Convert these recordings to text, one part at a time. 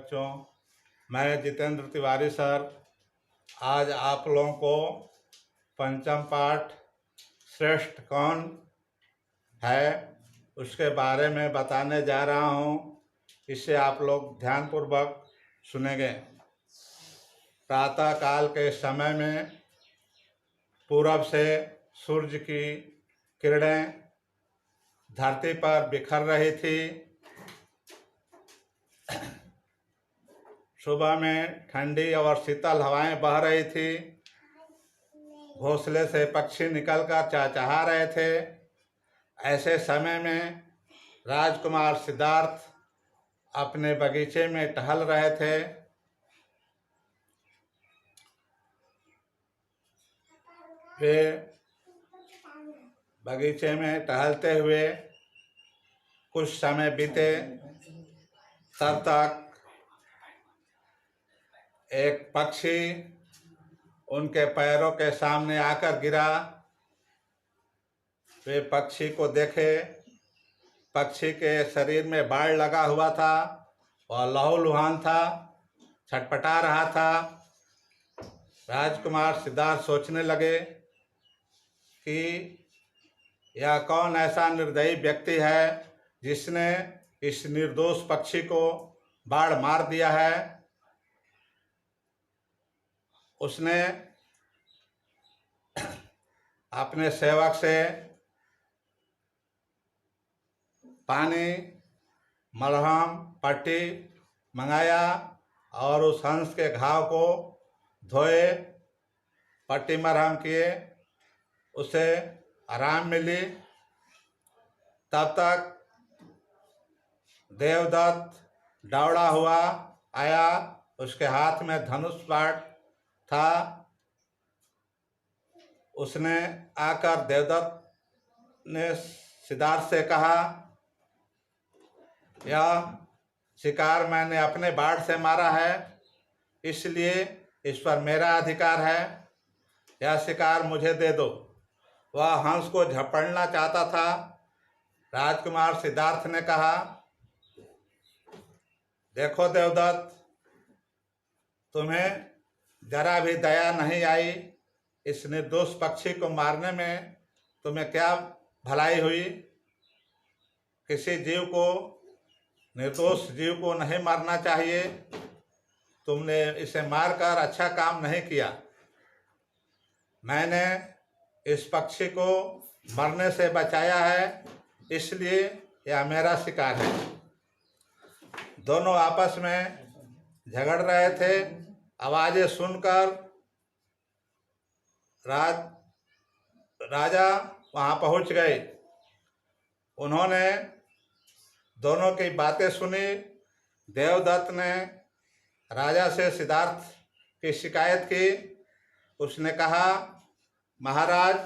बच्चों, मैं जितेंद्र तिवारी सर आज आप लोगों को पंचम पाठ श्रेष्ठ कौन है उसके बारे में बताने जा रहा हूँ। इसे आप लोग ध्यानपूर्वक सुनेंगे। प्रातः काल के समय में पूरब से सूर्य की किरणें धरती पर बिखर रही थी। सुबह में ठंडी और शीतल हवाएं बह रही थी। घोंसले से पक्षी निकलकर चहचहा रहे थे। ऐसे समय में राजकुमार सिद्धार्थ अपने बगीचे में टहल रहे थे। वे बगीचे में टहलते हुए कुछ समय बीते, तब तक एक पक्षी उनके पैरों के सामने आकर गिरा। वे पक्षी को देखे। पक्षी के शरीर में बाढ़ लगा हुआ था और लहूलुहान था, छटपटा रहा था। राजकुमार सिद्धार्थ सोचने लगे कि यह कौन ऐसा निर्दयी व्यक्ति है जिसने इस निर्दोष पक्षी को बाढ़ मार दिया है। उसने अपने सेवक से पानी, मलहम, पट्टी मंगाया और उस हंस के घाव को धोए, पट्टी मरहम किए, उसे आराम मिली। तब तक देवदत्त दौड़ा हुआ आया। उसके हाथ में धनुष बाण था। उसने आकर देवदत्त ने सिद्धार्थ से कहा, यह शिकार मैंने अपने बाण से मारा है, इसलिए इस पर मेरा अधिकार है। यह शिकार मुझे दे दो। वह हंस को झपड़ना चाहता था। राजकुमार सिद्धार्थ ने कहा, देखो देवदत्त, तुम्हें जरा भी दया नहीं आई। इस निर्दोष पक्षी को मारने में तुम्हें क्या भलाई हुई? किसी जीव को, निर्दोष जीव को नहीं मारना चाहिए। तुमने इसे मारकर अच्छा काम नहीं किया। मैंने इस पक्षी को मरने से बचाया है, इसलिए यह मेरा शिकार है। दोनों आपस में झगड़ रहे थे। आवाजें सुनकर राजा वहां पहुंच गए। उन्होंने दोनों की बातें सुनी। देवदत्त ने राजा से सिद्धार्थ की शिकायत की। उसने कहा, महाराज,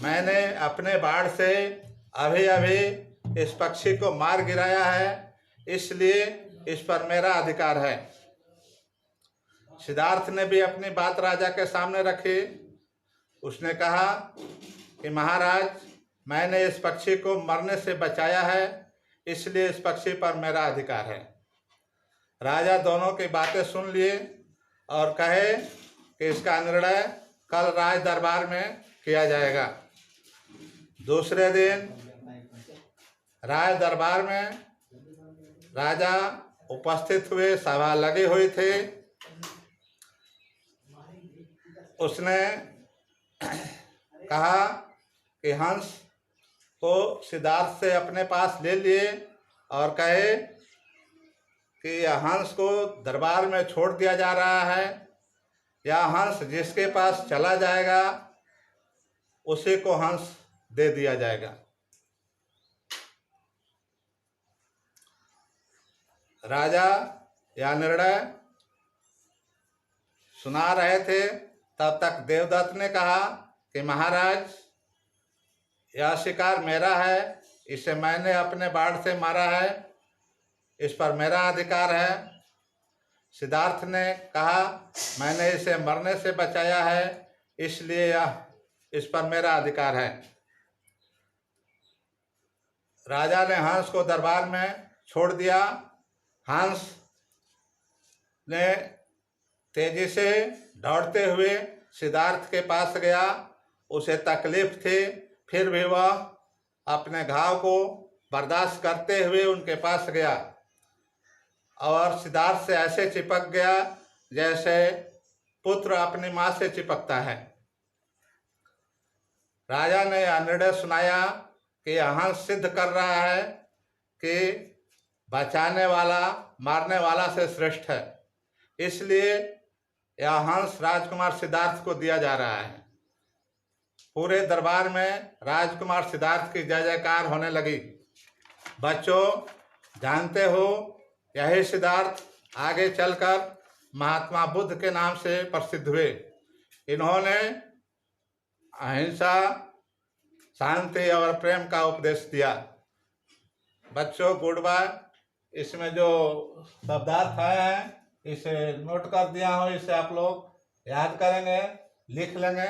मैंने अपने बाण से अभी अभी इस पक्षी को मार गिराया है, इसलिए इस पर मेरा अधिकार है। सिद्धार्थ ने भी अपनी बात राजा के सामने रखी। उसने कहा कि महाराज, मैंने इस पक्षी को मरने से बचाया है, इसलिए इस पक्षी पर मेरा अधिकार है। राजा दोनों की बातें सुन लिए और कहे कि इसका निर्णय कल राज दरबार में किया जाएगा। दूसरे दिन राज दरबार में राजा उपस्थित हुए, सभा लगी हुई थी। उसने कहा कि हंस को सिद्धार्थ से अपने पास ले लिए और कहे कि यह हंस को दरबार में छोड़ दिया जा रहा है। यह हंस जिसके पास चला जाएगा उसी को हंस दे दिया जाएगा। राजा यह निर्णय सुना रहे थे, तब तक देवदत्त ने कहा कि महाराज, यह शिकार मेरा है, इसे मैंने अपने बाण से मारा है, इस पर मेरा अधिकार है। सिद्धार्थ ने कहा, मैंने इसे मरने से बचाया है, इसलिए इस पर मेरा अधिकार है। राजा ने हंस को दरबार में छोड़ दिया। हंस ने तेजी से दौड़ते हुए सिद्धार्थ के पास गया। उसे तकलीफ थी, फिर भी वह अपने घाव को बर्दाश्त करते हुए उनके पास गया और सिद्धार्थ से ऐसे चिपक गया जैसे पुत्र अपनी माँ से चिपकता है। राजा ने यह निर्णय सुनाया कि यह हंस सिद्ध कर रहा है कि बचाने वाला मारने वाला से श्रेष्ठ है, इसलिए यह हंस राजकुमार सिद्धार्थ को दिया जा रहा है। पूरे दरबार में राजकुमार सिद्धार्थ की जय जयकार होने लगी। बच्चों, जानते हो यही सिद्धार्थ आगे चलकर महात्मा बुद्ध के नाम से प्रसिद्ध हुए। इन्होंने अहिंसा, शांति और प्रेम का उपदेश दिया। बच्चों, गुड बाय। इसमें जो शब्दार्थ आए हैं इसे नोट कर दिया हो, इसे आप लोग याद करेंगे, लिख लेंगे।